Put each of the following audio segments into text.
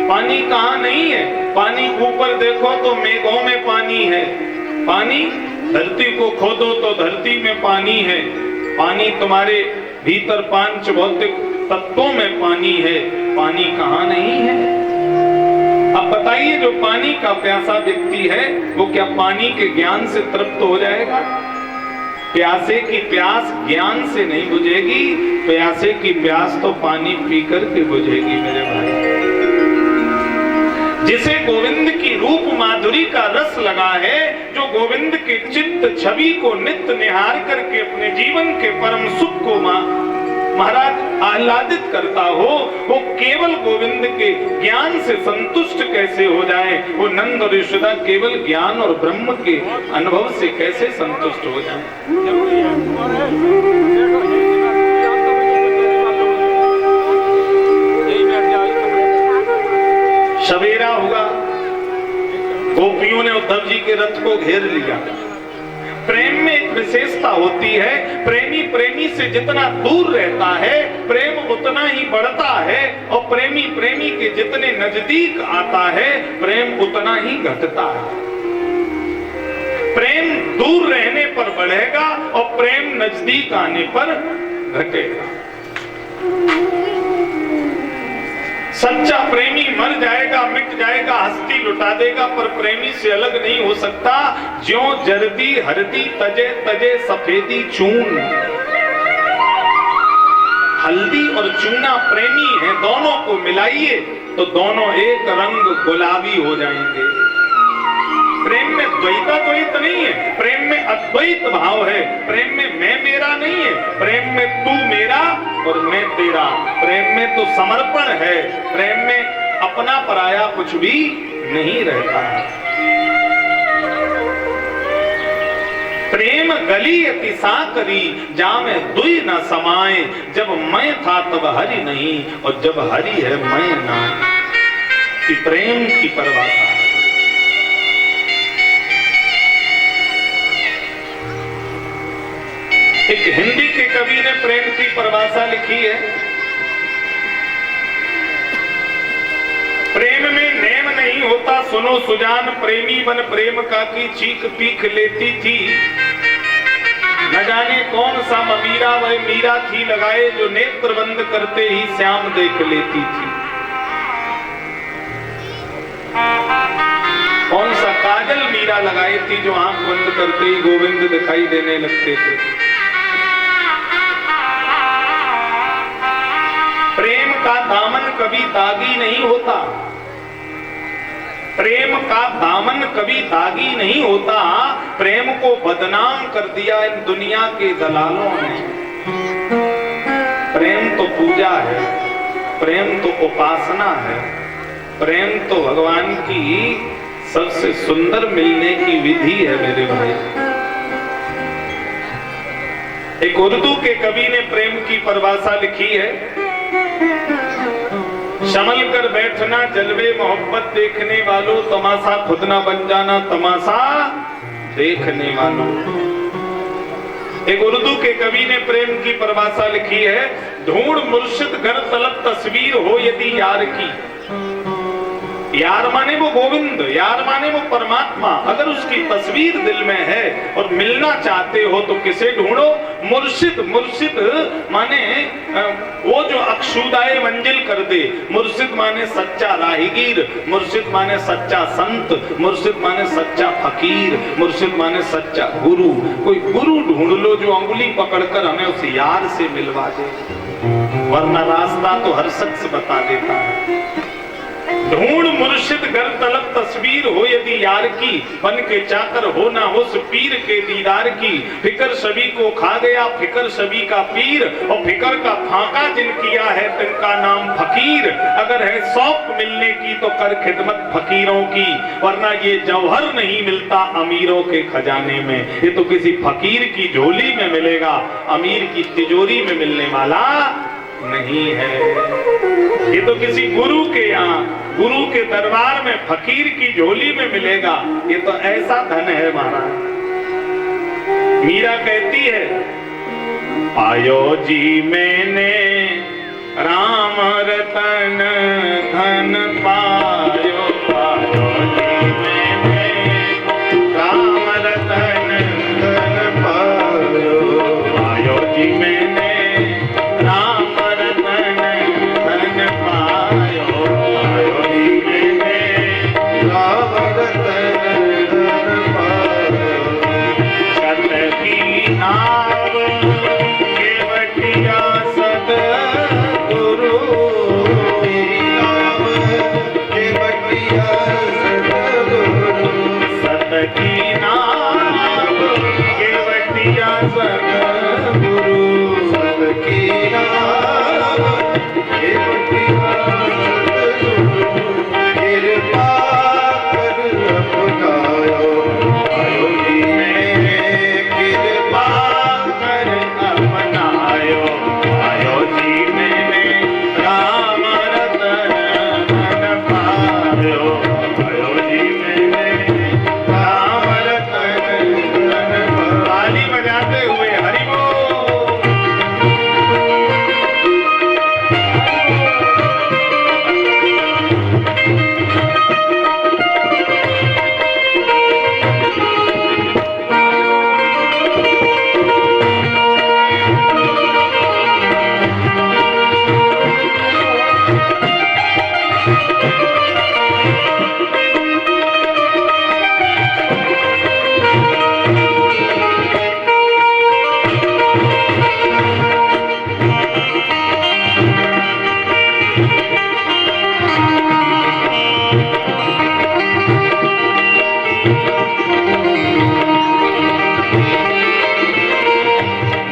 पानी कहाँ नहीं है? पानी ऊपर देखो तो मेघों में पानी है, पानी धरती को खोदो तो धरती में पानी है, पानी तुम्हारे भीतर पांच भौतिक तत्वों में पानी है, पानी कहाँ नहीं है? अब बताइए, जो पानी का प्यासा व्यक्ति है वो क्या पानी के ज्ञान से तृप्त हो जाएगा? प्यासे की प्यास ज्ञान से नहीं बुझेगी, प्यासे की प्यास तो पानी पीकर के बुझेगी मेरे भाई। जिसे गोविंद की रूप माधुरी का रस लगा है, जो गोविंद के चित्त छवि को नित्य निहार करके अपने जीवन के परम सुख को महाराज आह्लादित करता हो, वो केवल गोविंद के ज्ञान से संतुष्ट कैसे हो जाए? वो नंद और यशोदा केवल ज्ञान और ब्रह्म के अनुभव से कैसे संतुष्ट हो जाए? सवेरा हुआ, गोपियों ने उद्धव जी के रथ को घेर लिया। प्रेम में एक विशेषता होती है, प्रेमी प्रेमी से जितना दूर रहता है प्रेम उतना ही बढ़ता है, और प्रेमी प्रेमी के जितने नजदीक आता है प्रेम उतना ही घटता है। प्रेम दूर रहने पर बढ़ेगा और प्रेम नजदीक आने पर घटेगा। सच्चा प्रेमी मर जाएगा, मिट जाएगा, हस्ती लुटा देगा, पर प्रेमी से अलग नहीं हो सकता। ज्यों जर्दी हरदी तजे तजे सफेदी चून, हल्दी और चूना प्रेमी है, दोनों को मिलाइए तो दोनों एक रंग गुलाबी हो जाएंगे। प्रेम में द्वैत नहीं है, प्रेम में अद्वैत भाव है। प्रेम में मैं मेरा नहीं है, प्रेम में तू मेरा और मैं तेरा। प्रेम में तो समर्पण है, प्रेम में अपना पराया कुछ भी नहीं रहता है। प्रेम गली अति साकरी जामे दुई न समाए, जब मैं था तब हरि नहीं और जब हरि है मैं ना। कि प्रेम की परिभाषा है। एक हिंदी के कवि ने प्रेम की परिभाषा लिखी है। प्रेम में नेम नहीं होता सुनो सुजान, प्रेमी बन प्रेम का की चीख पीख लेती थी। न जाने कौन सा ममीरा वह मीरा थी लगाए, जो नेत्र बंद करते ही श्याम देख लेती थी। कौन सा काजल मीरा लगाई थी जो आंख बंद करते ही गोविंद दिखाई देने लगते थे। प्रेम का दामन कभी दागी नहीं होता, प्रेम का दामन कभी दागी नहीं होता। प्रेम को बदनाम कर दिया इन दुनिया के दलालों ने। प्रेम तो पूजा है, प्रेम तो उपासना है, प्रेम तो भगवान की सबसे सुंदर मिलने की विधि है मेरे भाई। एक उर्दू के कवि ने प्रेम की परिभाषा लिखी है। संभल कर बैठना जलवे मोहब्बत देखने वालों, तमाशा खुद ना बन जाना तमाशा देखने वालों। एक उर्दू के कवि ने प्रेम की परिभाषा लिखी है। ढूंढ मुर्शिद घर तलब तस्वीर हो यदि यार की। यार माने वो गोविंद, यार माने वो परमात्मा। अगर उसकी तस्वीर दिल में है और मिलना चाहते हो तो किसे ढूंढो? मुर्शिद। मुर्शिद माने वो जो अक्षुदाए मंजिल कर दे। मुर्शिद माने सच्चा राहीगीर, मुर्शिद माने सच्चा संत, मुर्शिद माने सच्चा फकीर, मुर्शिद माने सच्चा गुरु। कोई गुरु ढूंढ लो जो अंगुली पकड़कर हमें उस यार से मिलवा दे, वरना रास्ता तो हर शख्स बता देता है। ढूंढ मुर्शिद घर तलब तस्वीर हो यदि यार की, बन के चाकर हो ना हो पीर के दीदार की। फिकर सभी को खा गया फिकर सभी का पीर, और फिकर का फाका जिन किया है तिनका नाम फकीर। अगर है शौक मिलने की तो कर खिदमत फकीरों की, वरना ये जौहर नहीं मिलता अमीरों के खजाने में। ये तो किसी फकीर की झोली में मिलेगा, अमीर की तिजोरी में मिलने वाला नहीं है। ये तो किसी गुरु के यहाँ, गुरु के दरबार में फकीर की झोली में मिलेगा। ये तो ऐसा धन है महाराज। मीरा कहती है, पायो जी मैंने राम रतन धन पा सद्गुरु सबकी नाम हे बटिया सद्गुरु कृपा कर अपनायो आयो जी में कृपा कर अपनायो आयो जी मैंने राम रतन धन पायो आयो जी मैंने राम रतन धन पायो। ताली बजाते हुए हरि बोल।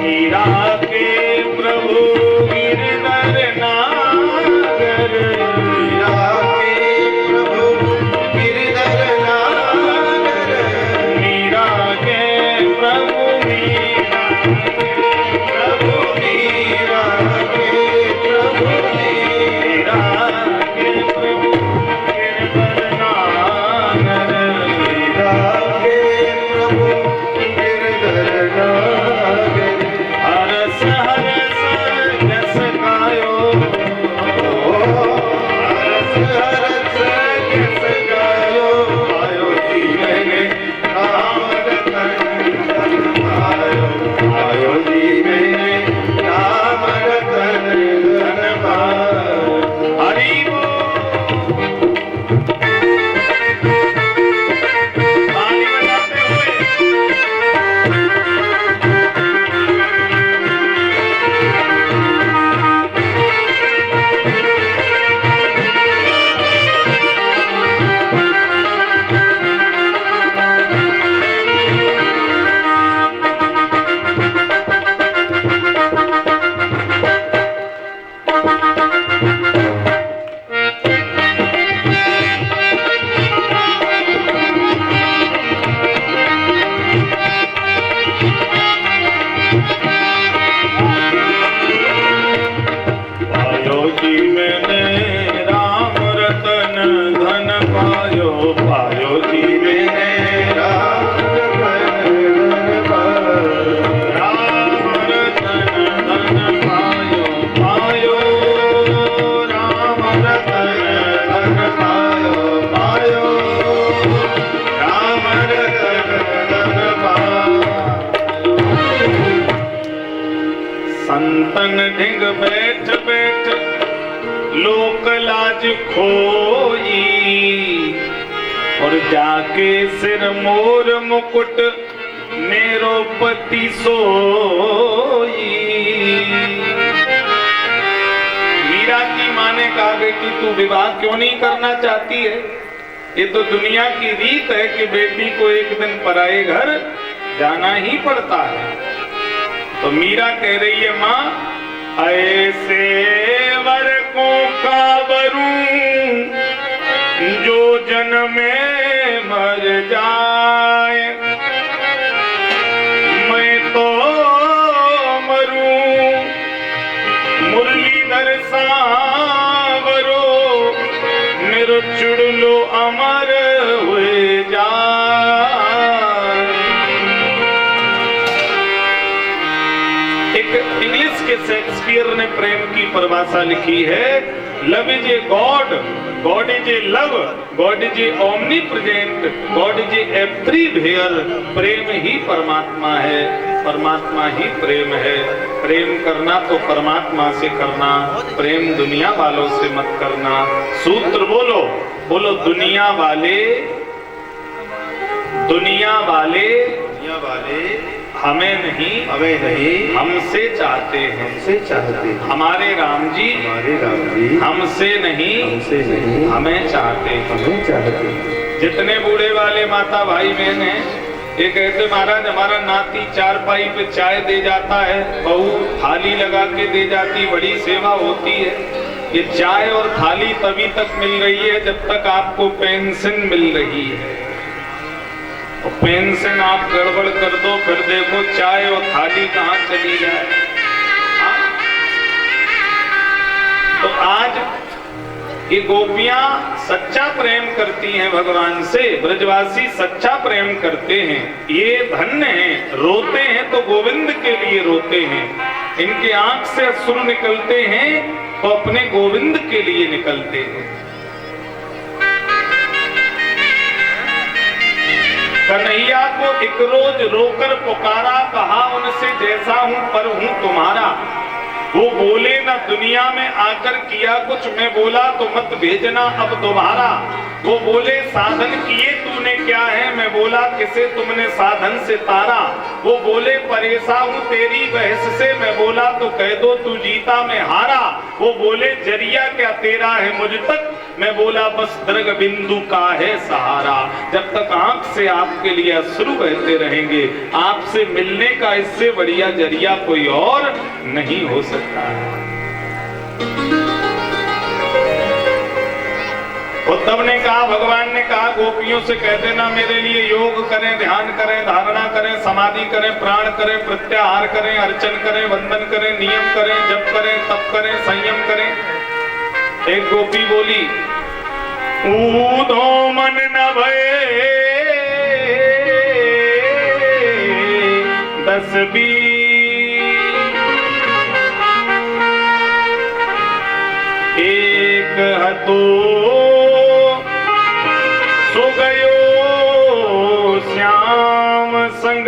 मीरा के प्रभु गिरधर नागर मीरा के प्रभु गिरधर नागर मीरा के प्रभु मीरा के प्रभु मीरा के प्रभु गिरधर नागर मीरा के प्रभु गिरधर नागर हरस हरस जस गायो हरस हरस जस गायो आयो जी मैंने राम रतन धन पायो आयो जी मैंने राम रतन धन पायो हरि बोल। ताली बजाते हुए पायो जी मैंने राम रतन धन पायो पायो जी मैंने राम रतन धन पायो राम रतन धन पायो पायो राम रतन धन पायो पायो राम रतन धन पायो संतन ढिंग बैठ बैठ लोक लाज खोई और जाके सिर मोर मुकुट मेरो पति सोई। मीरा की माँ ने कहा बेटी तू विवाह क्यों नहीं करना चाहती है? ये तो दुनिया की रीत है कि बेटी को एक दिन पराए घर जाना ही पड़ता है। तो मीरा कह रही है माँ ऐसे वर को काबरू जो जन्म में मर जाए मैं तो मरूं मुरलीधर सांवरो मेरो चुड़लो अमर हुए जाए। एक इंग्लिश के शेक्सपियर ने प्रेम की परिभाषा लिखी है love is a God God is a love God is a omnipresent God is a everywhere. प्रेम ही परमात्मा है परमात्मा ही प्रेम है। प्रेम करना तो परमात्मा से करना प्रेम दुनिया वालों से मत करना। सूत्र बोलो बोलो दुनिया वाले हमें नहीं हमसे चाहते हैं। हमारे राम जी हमसे नहीं हमें चाहते हैं। जितने बूढ़े वाले माता भाई बहन हैं ये कहते महाराज हमारा नाती चारपाई पे चाय दे जाता है, बहू थाली लगा के दे जाती, बड़ी सेवा होती है। ये चाय और थाली तभी तक मिल रही है जब तक आपको पेंशन मिल रही है। और पेंशन आप गड़बड़ कर दो फिर देखो चाय और थाली कहाँ चली जाए। हाँ? तो आज ये गोपियां सच्चा प्रेम करती हैं भगवान से, ब्रजवासी सच्चा प्रेम करते हैं, ये धन्य हैं। रोते हैं तो गोविंद के लिए रोते हैं, इनके आंख से अश्रु निकलते हैं तो अपने गोविंद के लिए निकलते हैं। कन्हैया को एक रोज रोकर पुकारा, कहा उनसे जैसा हूं पर हूं तुम्हारा। वो बोले ना दुनिया में आकर किया कुछ, मैं बोला तो मत भेजना अब दोबारा। वो बोले साधन किए तूने क्या है, मैं बोला किसे तुमने साधन से तारा। वो बोले परेशान हूं तेरी बहस से, मैं बोला तो कह दो तू जीता मैं हारा। वो बोले जरिया क्या तेरा है मुझ तक, मैं बोला बस दर्ग बिंदु का है सहारा। जब तक आंख से आपके लिए अश्रु बहते रहेंगे, आपसे मिलने का इससे बढ़िया जरिया कोई और नहीं हो सकता। उद्धव ने कहा, भगवान ने कहा गोपियों से कह देना मेरे लिए योग करें, ध्यान करें, धारणा करें, समाधि करें, प्राण करें, प्रत्याहार करें, अर्चन करें, वंदन करें, नियम करें, जप करें, तप करें, संयम करें। एक गोपी बोली ऊधो मन न भये 10-20 एक हतो सो गयो श्याम संग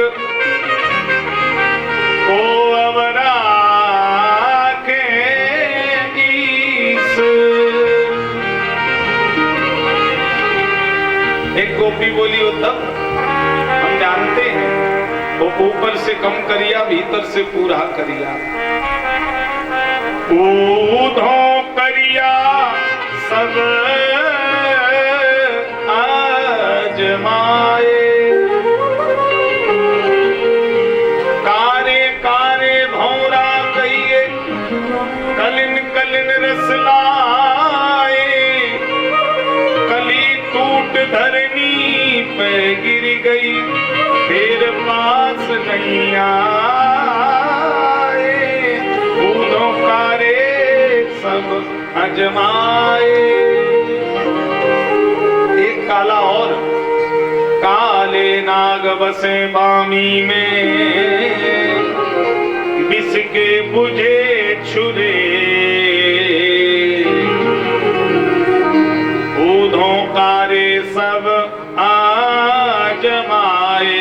को अवरा के ईस। एक गोपी बोली उद्धव हम जानते हैं वो ऊपर से कम करिया भीतर से पूरा करिया। ऊधो करिया सब आजमाए, कारे कारे भौरा कहिए कलिन कलिन रस लाए। कली टूट धरनी पे गिर गई फिर पास नहीं आए। ऊधो कारे सब अजमाए। एक काला और काले नाग बसे बामी में, विष के बुझे छुरे। ऊधो कारे सब आजमाए।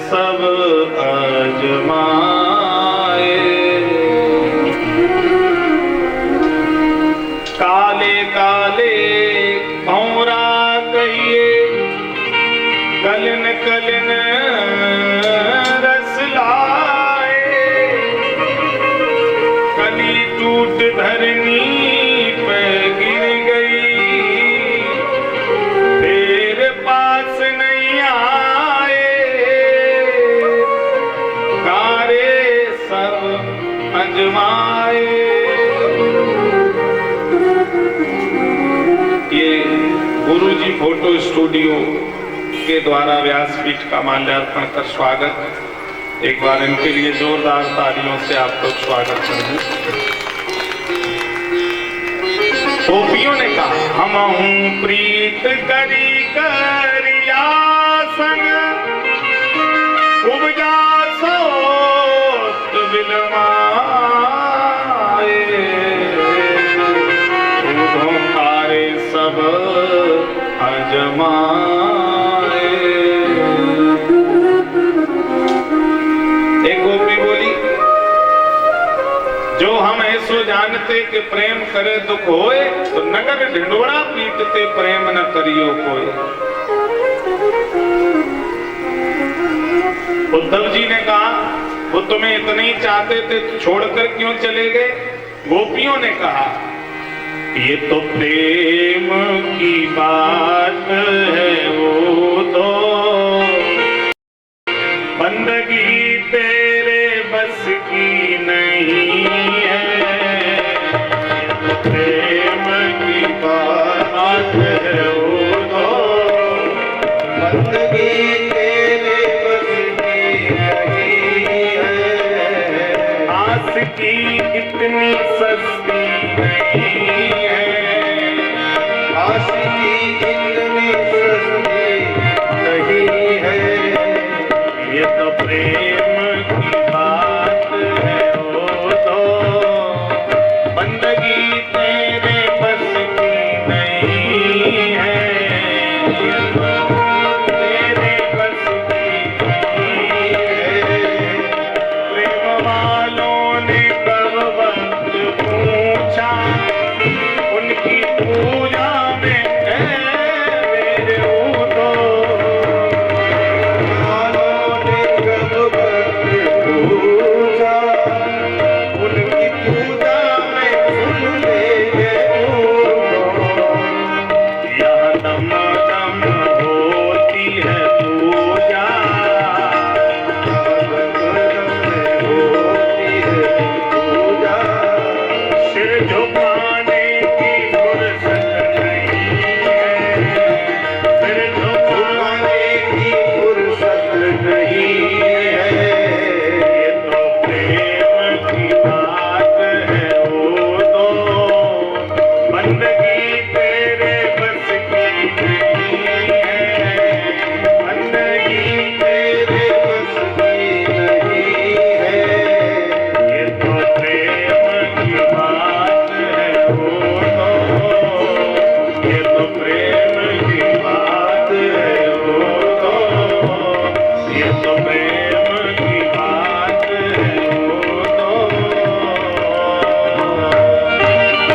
सब आजमाए। काले काले भौरा कहिए कलिन कलिन रस लाए। कली टूट धरनी पे गिर गई तेरे पास नहीं आए। कारे सब अजमाए। ये गुरुजी फोटो स्टूडियो के द्वारा व्यासपीठ का माल्यार्पण कर स्वागत। एक बार इनके लिए जोरदार तालियों से आप लोग स्वागत करें। गोपियों ने कहा हम प्रीत करी करियासन उपजा सोत बिलमाए उधोंकारे सब अजमाए। एक गोपी बोली, जो हम ऐसो जानते कि प्रेम करे दुख होए, तो नगर ढिंडोरा पीटते प्रेम न करियो कोई। उद्धव जी ने कहा, वो तुम्हें इतने ही चाहते थे तो छोड़कर क्यों चले गए? गोपियों ने कहा, ये तो प्रेम की बात है, वो तो बंदगी तेरे बस की नहीं है। प्रेम की बात है, वो तो बंदगी तेरे बस की नहीं है। आस की इतनी सस्ती नहीं है। आशिकी